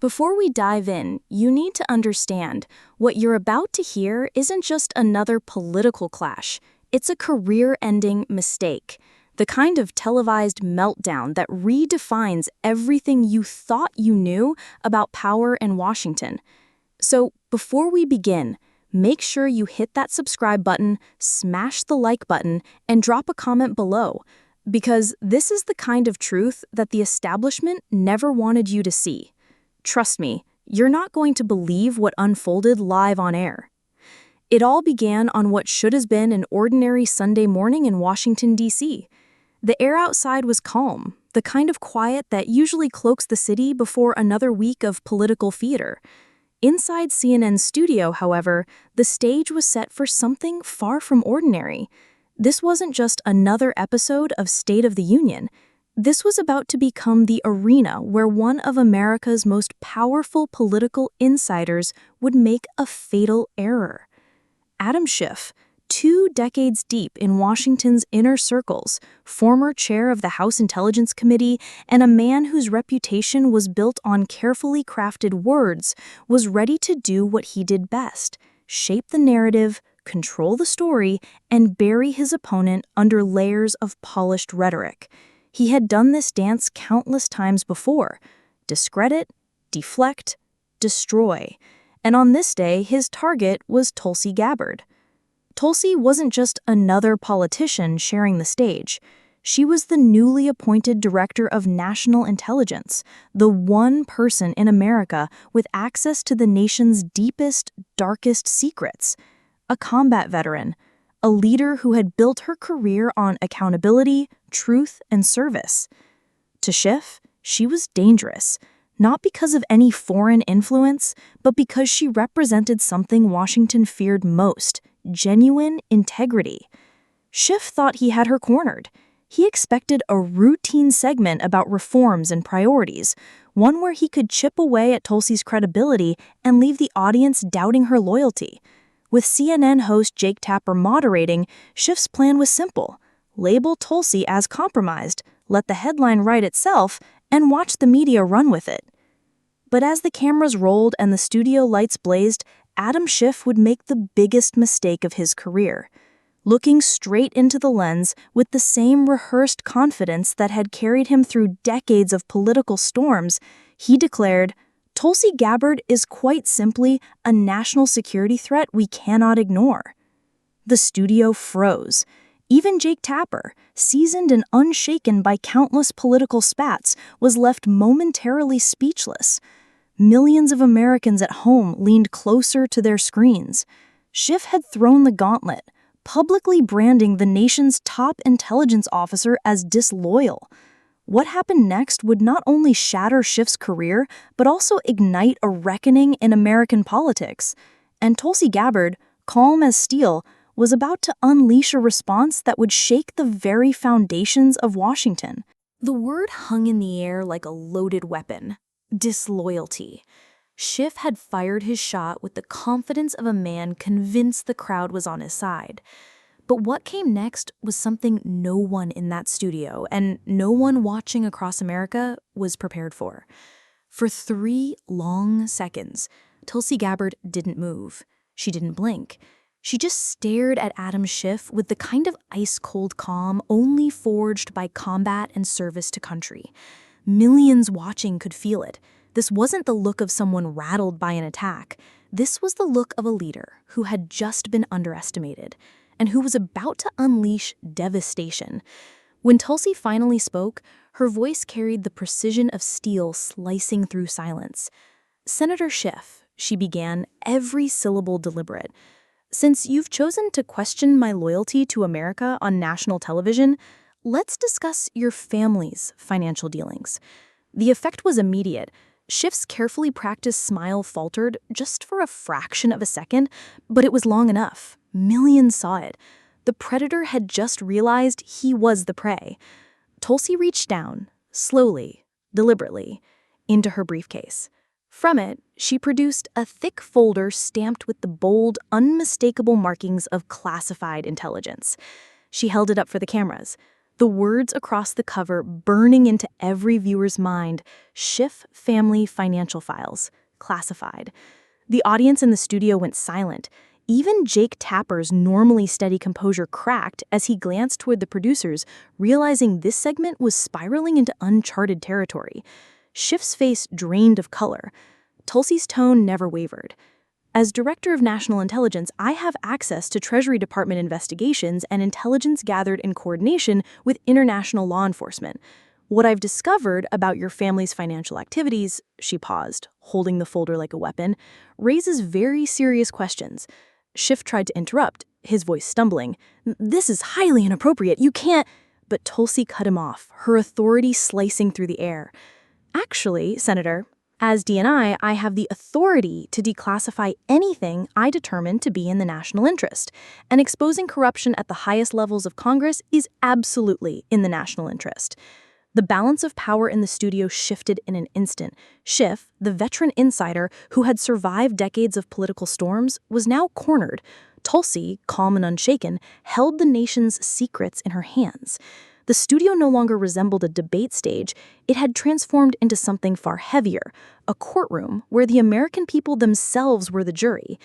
Before we dive in, you need to understand what you're about to hear isn't just another political clash. It's a career-ending mistake, the kind of televised meltdown that redefines everything you thought you knew about power in Washington. So, before we begin, make sure you hit that subscribe button, smash the like button, and drop a comment below, because this is the kind of truth that the establishment never wanted you to see. Trust me, you're not going to believe what unfolded live on air. It all began on what should have been an ordinary Sunday morning in Washington, D.C. The air outside was calm, the kind of quiet that usually cloaks the city before another week of political theater. Inside CNN's studio, however, the stage was set for something far from ordinary. This wasn't just another episode of State of the Union. This was about to become the arena where one of America's most powerful political insiders would make a fatal error. Adam Schiff, 2 decades deep in Washington's inner circles, former chair of the House Intelligence Committee, and a man whose reputation was built on carefully crafted words, was ready to do what he did best: shape the narrative, control the story, and bury his opponent under layers of polished rhetoric. He had done this dance countless times before: discredit, deflect, destroy. And on this day, his target was Tulsi Gabbard. Tulsi wasn't just another politician sharing the stage. She was the newly appointed Director of National Intelligence, the one person in America with access to the nation's deepest, darkest secrets. A combat veteran, a leader who had built her career on accountability, truth, and service. To Schiff, she was dangerous, not because of any foreign influence, but because she represented something Washington feared most: genuine integrity. Schiff thought he had her cornered. He expected a routine segment about reforms and priorities, one where he could chip away at Tulsi's credibility and leave the audience doubting her loyalty. With CNN host Jake Tapper moderating, Schiff's plan was simple: label Tulsi as compromised, let the headline write itself, and watch the media run with it. But as the cameras rolled and the studio lights blazed, Adam Schiff would make the biggest mistake of his career. Looking straight into the lens with the same rehearsed confidence that had carried him through decades of political storms, he declared, "Tulsi Gabbard is quite simply a national security threat we cannot ignore." The studio froze. Even Jake Tapper, seasoned and unshaken by countless political spats, was left momentarily speechless. Millions of Americans at home leaned closer to their screens. Schiff had thrown the gauntlet, publicly branding the nation's top intelligence officer as disloyal. What happened next would not only shatter Schiff's career, but also ignite a reckoning in American politics. And Tulsi Gabbard, calm as steel, was about to unleash a response that would shake the very foundations of Washington. The word hung in the air like a loaded weapon: disloyalty. Schiff had fired his shot with the confidence of a man convinced the crowd was on his side. But what came next was something no one in that studio and no one watching across America was prepared for. For 3 long seconds, Tulsi Gabbard didn't move. She didn't blink. She just stared at Adam Schiff with the kind of ice-cold calm only forged by combat and service to country. Millions watching could feel it. This wasn't the look of someone rattled by an attack. This was the look of a leader who had just been underestimated and who was about to unleash devastation. When Tulsi finally spoke, her voice carried the precision of steel slicing through silence. "Senator Schiff," she began, every syllable deliberate, "since you've chosen to question my loyalty to America on national television, let's discuss your family's financial dealings." The effect was immediate. Schiff's carefully practiced smile faltered just for a fraction of a second, but it was long enough. Millions saw it. The predator had just realized he was the prey. Tulsi reached down, slowly, deliberately, into her briefcase. From it, she produced a thick folder stamped with the bold, unmistakable markings of classified intelligence. She held it up for the cameras. The words across the cover burning into every viewer's mind: Schiff Family Financial Files, classified. The audience in the studio went silent. Even Jake Tapper's normally steady composure cracked as he glanced toward the producers, realizing this segment was spiraling into uncharted territory. Schiff's face drained of color. Tulsi's tone never wavered. As Director of National Intelligence, I have access to Treasury Department investigations and intelligence gathered in coordination with international law enforcement. What I've discovered about your family's financial activities, she paused, holding the folder like a weapon, raises very serious questions. Schiff tried to interrupt, his voice stumbling. This is highly inappropriate. You can't. But Tulsi cut him off, her authority slicing through the air. Actually, Senator, as DNI, I have the authority to declassify anything I determine to be in the national interest, and exposing corruption at the highest levels of Congress is absolutely in the national interest. The balance of power in the studio shifted in an instant. Schiff, the veteran insider who had survived decades of political storms, was now cornered. Tulsi, calm and unshaken, held the nation's secrets in her hands. The studio no longer resembled a debate stage. It had transformed into something far heavier, a courtroom where the American people themselves were the jury.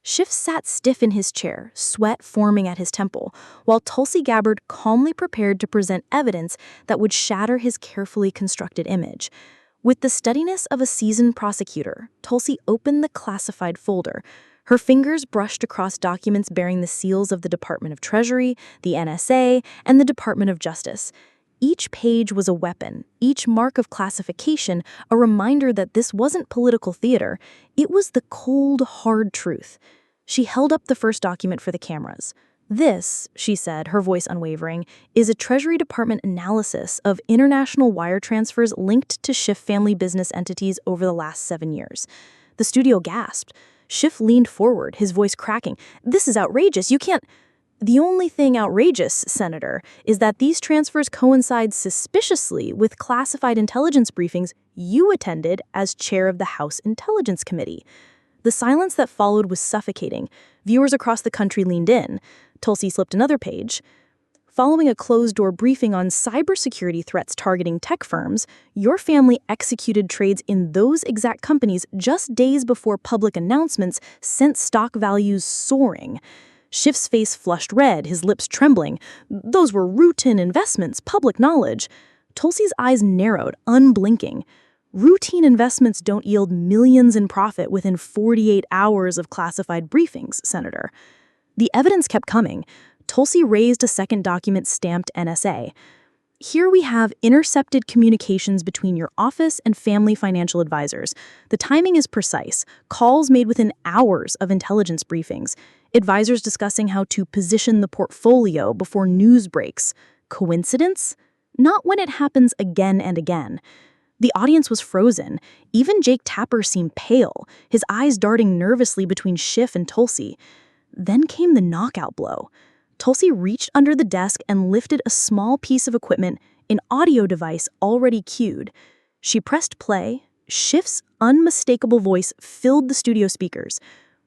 Schiff sat stiff in his chair, sweat forming at his temple, while Tulsi Gabbard calmly prepared to present evidence that would shatter his carefully constructed image. With the steadiness of a seasoned prosecutor, Tulsi opened the classified folder. Her fingers brushed across documents bearing the seals of the Department of Treasury, the NSA, and the Department of Justice. Each page was a weapon, each mark of classification a reminder that this wasn't political theater. It was the cold, hard truth. She held up the first document for the cameras. This, she said, her voice unwavering, is a Treasury Department analysis of international wire transfers linked to Schiff family business entities over the last 7 years. The studio gasped. Schiff leaned forward, his voice cracking. This is outrageous. You can't... The only thing outrageous, Senator, is that these transfers coincide suspiciously with classified intelligence briefings you attended as chair of the House Intelligence Committee. The silence that followed was suffocating. Viewers across the country leaned in. Tulsi slipped another page. Following a closed-door briefing on cybersecurity threats targeting tech firms, your family executed trades in those exact companies just days before public announcements sent stock values soaring. Schiff's face flushed red, his lips trembling. Those were routine investments, public knowledge. Tulsi's eyes narrowed, unblinking. Routine investments don't yield millions in profit within 48 hours of classified briefings, Senator. The evidence kept coming. Tulsi raised a second document stamped NSA. Here we have intercepted communications between your office and family financial advisors. The timing is precise. Calls made within hours of intelligence briefings. Advisors discussing how to position the portfolio before news breaks. Coincidence? Not when it happens again and again. The audience was frozen. Even Jake Tapper seemed pale, his eyes darting nervously between Schiff and Tulsi. Then came the knockout blow. Tulsi reached under the desk and lifted a small piece of equipment, an audio device already cued. She pressed play. Schiff's unmistakable voice filled the studio speakers.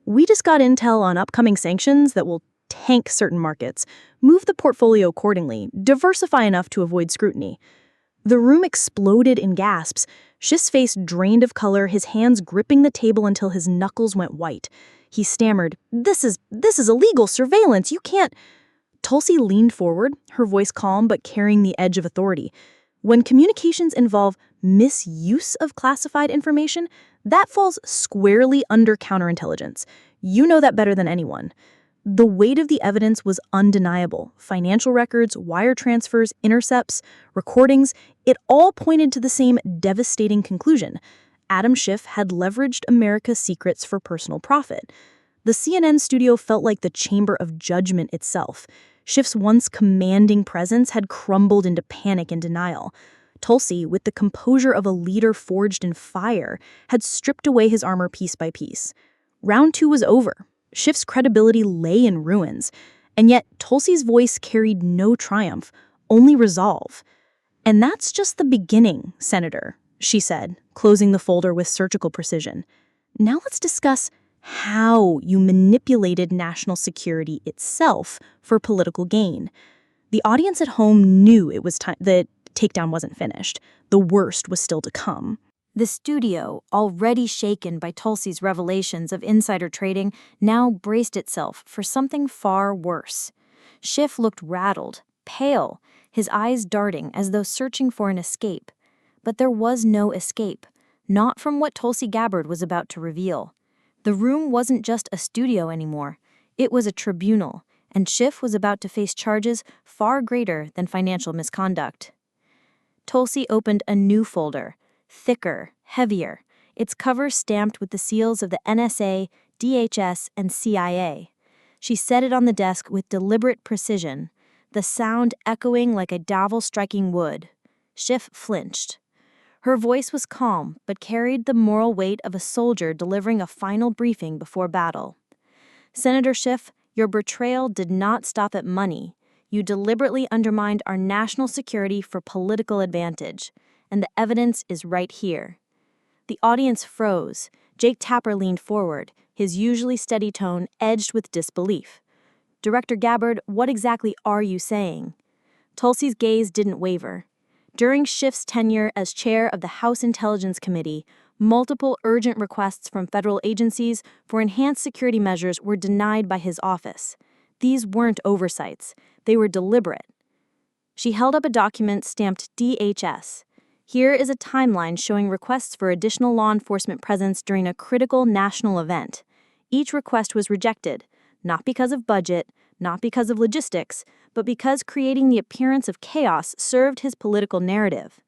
We just got intel on upcoming sanctions that will tank certain markets. Move the portfolio accordingly. Diversify enough to avoid scrutiny. The room exploded in gasps. Schiff's face drained of color, his hands gripping the table until his knuckles went white. He stammered, This is illegal surveillance. You can't... Tulsi leaned forward, her voice calm but carrying the edge of authority. When communications involve misuse of classified information, that falls squarely under counterintelligence. You know that better than anyone. The weight of the evidence was undeniable. Financial records, wire transfers, intercepts, recordings, it all pointed to the same devastating conclusion. Adam Schiff had leveraged America's secrets for personal profit. The CNN studio felt like the chamber of judgment itself. Schiff's once commanding presence had crumbled into panic and denial. Tulsi, with the composure of a leader forged in fire, had stripped away his armor piece by piece. Round 2 was over. Schiff's credibility lay in ruins. And yet, Tulsi's voice carried no triumph, only resolve. And that's just the beginning, Senator, she said, closing the folder with surgical precision. Now let's discuss how you manipulated national security itself for political gain. The audience at home knew it was time. The takedown wasn't finished. The worst was still to come. The studio, already shaken by Tulsi's revelations of insider trading, now braced itself for something far worse. Schiff looked rattled, pale, his eyes darting as though searching for an escape. But there was no escape, not from what Tulsi Gabbard was about to reveal. The room wasn't just a studio anymore. It was a tribunal, and Schiff was about to face charges far greater than financial misconduct. Tulsi opened a new folder, thicker, heavier, its cover stamped with the seals of the NSA, DHS, and CIA. She set it on the desk with deliberate precision, the sound echoing like a gavel striking wood. Schiff flinched. Her voice was calm, but carried the moral weight of a soldier delivering a final briefing before battle. Senator Schiff, your betrayal did not stop at money. You deliberately undermined our national security for political advantage, and the evidence is right here. The audience froze. Jake Tapper leaned forward, his usually steady tone edged with disbelief. Director Gabbard, what exactly are you saying? Tulsi's gaze didn't waver. During Schiff's tenure as chair of the House Intelligence Committee, multiple urgent requests from federal agencies for enhanced security measures were denied by his office. These weren't oversights. They were deliberate. She held up a document stamped DHS. Here is a timeline showing requests for additional law enforcement presence during a critical national event. Each request was rejected, not because of budget, not because of logistics, but because creating the appearance of chaos served his political narrative.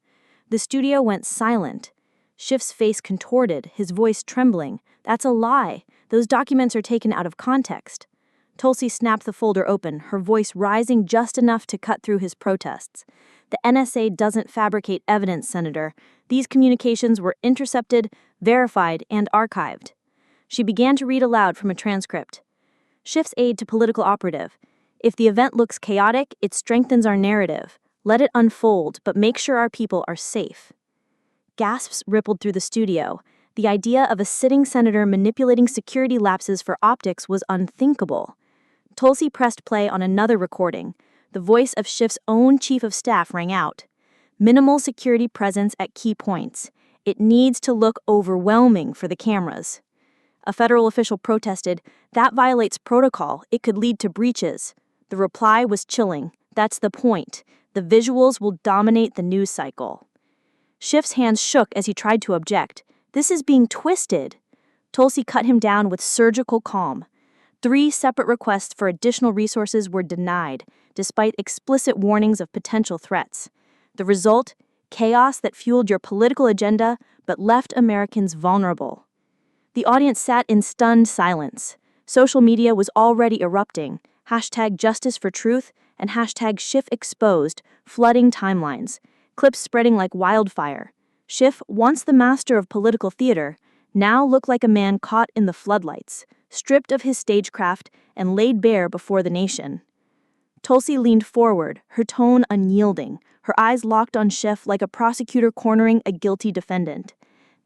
The studio went silent. Schiff's face contorted, his voice trembling. That's a lie. Those documents are taken out of context. Tulsi snapped the folder open, her voice rising just enough to cut through his protests. The NSA doesn't fabricate evidence, Senator. These communications were intercepted, verified, and archived. She began to read aloud from a transcript. Schiff's aide to political operative. If the event looks chaotic, it strengthens our narrative. Let it unfold, but make sure our people are safe. Gasps rippled through the studio. The idea of a sitting senator manipulating security lapses for optics was unthinkable. Tulsi pressed play on another recording. The voice of Schiff's own chief of staff rang out. Minimal security presence at key points. It needs to look overwhelming for the cameras. A federal official protested, that violates protocol. It could lead to breaches. The reply was chilling. That's the point. The visuals will dominate the news cycle. Schiff's hands shook as he tried to object. This is being twisted. Tulsi cut him down with surgical calm. 3 separate requests for additional resources were denied, despite explicit warnings of potential threats. The result? Chaos that fueled your political agenda but left Americans vulnerable. The audience sat in stunned silence. Social media was already erupting. #JusticeForTruth and #SchiffExposed, flooding timelines. Clips spreading like wildfire. Schiff, once the master of political theater, now looked like a man caught in the floodlights, stripped of his stagecraft and laid bare before the nation. Tulsi leaned forward, her tone unyielding, her eyes locked on Schiff like a prosecutor cornering a guilty defendant.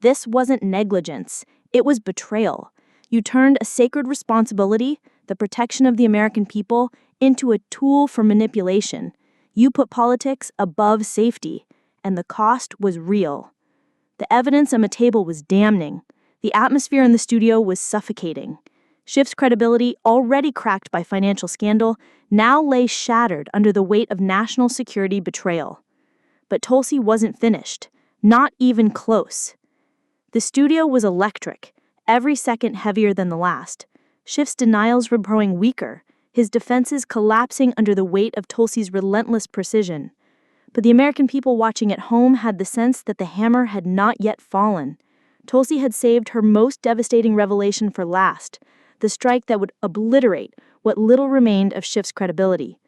This wasn't negligence, it was betrayal. You turned a sacred responsibility, the protection of the American people, into a tool for manipulation. You put politics above safety, and the cost was real. The evidence on the table was damning. The atmosphere in the studio was suffocating. Schiff's credibility, already cracked by financial scandal, now lay shattered under the weight of national security betrayal. But Tulsi wasn't finished, not even close. The studio was electric, every second heavier than the last. Schiff's denials were growing weaker, his defenses collapsing under the weight of Tulsi's relentless precision. But the American people watching at home had the sense that the hammer had not yet fallen. Tulsi had saved her most devastating revelation for last, the strike that would obliterate what little remained of Schiff's credibility.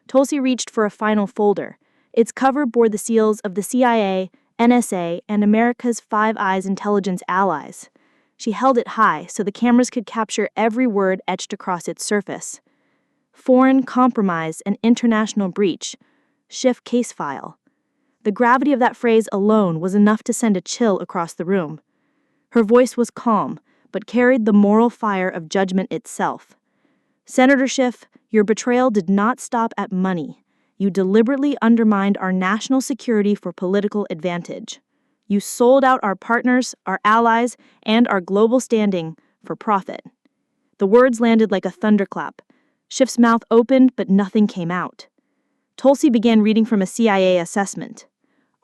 Tulsi reached for a final folder. Its cover bore the seals of the CIA, NSA, and America's Five Eyes intelligence allies. She held it high so the cameras could capture every word etched across its surface. Foreign compromise and international breach. Schiff case file. The gravity of that phrase alone was enough to send a chill across the room. Her voice was calm, but carried the moral fire of judgment itself. Senator Schiff, your betrayal did not stop at money. You deliberately undermined our national security for political advantage. You sold out our partners, our allies, and our global standing for profit." The words landed like a thunderclap. Schiff's mouth opened, but nothing came out. Tulsi began reading from a CIA assessment.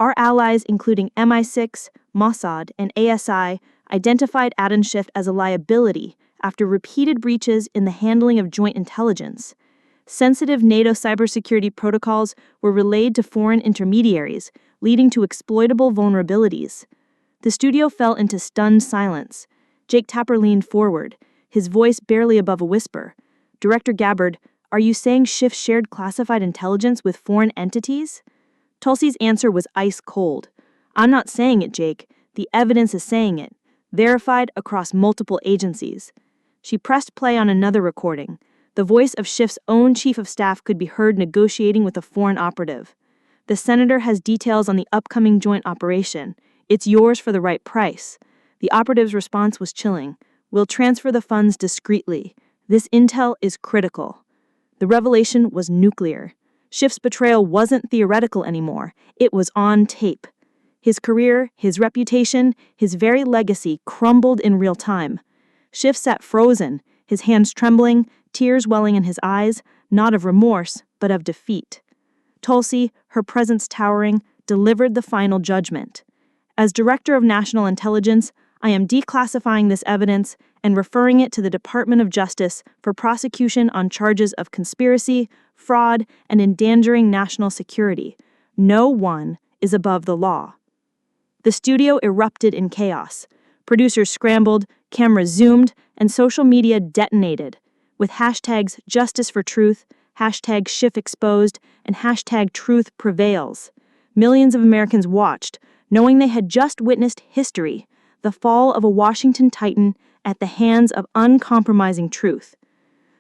Our allies, including MI6, Mossad, and ASI, identified Adnan Schiff as a liability after repeated breaches in the handling of joint intelligence. Sensitive NATO cybersecurity protocols were relayed to foreign intermediaries, leading to exploitable vulnerabilities. The studio fell into stunned silence. Jake Tapper leaned forward, his voice barely above a whisper. "Director Gabbard, are you saying Schiff shared classified intelligence with foreign entities?" Tulsi's answer was ice cold. "I'm not saying it, Jake. The evidence is saying it. Verified across multiple agencies." She pressed play on another recording. The voice of Schiff's own chief of staff could be heard negotiating with a foreign operative. "The senator has details on the upcoming joint operation. It's yours for the right price." The operative's response was chilling. "We'll transfer the funds discreetly. This intel is critical." The revelation was nuclear. Schiff's betrayal wasn't theoretical anymore. It was on tape. His career, his reputation, his very legacy crumbled in real time. Schiff sat frozen, his hands trembling, tears welling in his eyes, not of remorse, but of defeat. Tulsi, her presence towering, delivered the final judgment. "As Director of National Intelligence, I am declassifying this evidence and referring it to the Department of Justice for prosecution on charges of conspiracy, fraud, and endangering national security. No one is above the law." The studio erupted in chaos. Producers scrambled, cameras zoomed, and social media detonated. With hashtags Justice for Truth, hashtag Schiff Exposed, and hashtag Truth Prevails. Millions of Americans watched, knowing they had just witnessed history, the fall of a Washington Titan at the hands of uncompromising truth.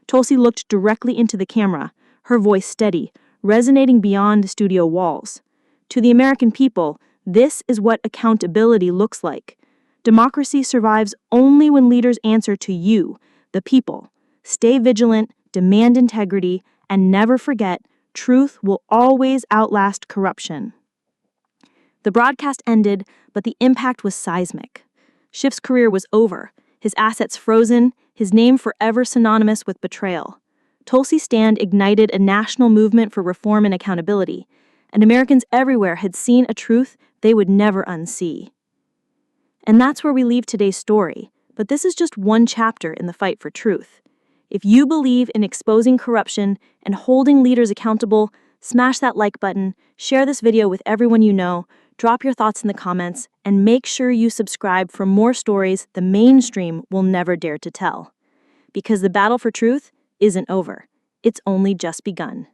Tulsi looked directly into the camera, her voice steady, resonating beyond studio walls. "To the American people, this is what accountability looks like. Democracy survives only when leaders answer to you, the people. Stay vigilant, demand integrity, and never forget, truth will always outlast corruption." The broadcast ended, but the impact was seismic. Schiff's career was over, his assets frozen, his name forever synonymous with betrayal. Tulsi's stand ignited a national movement for reform and accountability, and Americans everywhere had seen a truth they would never unsee. And that's where we leave today's story, but this is just one chapter in the fight for truth. If you believe in exposing corruption and holding leaders accountable, smash that like button, share this video with everyone you know, drop your thoughts in the comments, and make sure you subscribe for more stories the mainstream will never dare to tell. Because the battle for truth isn't over. It's only just begun.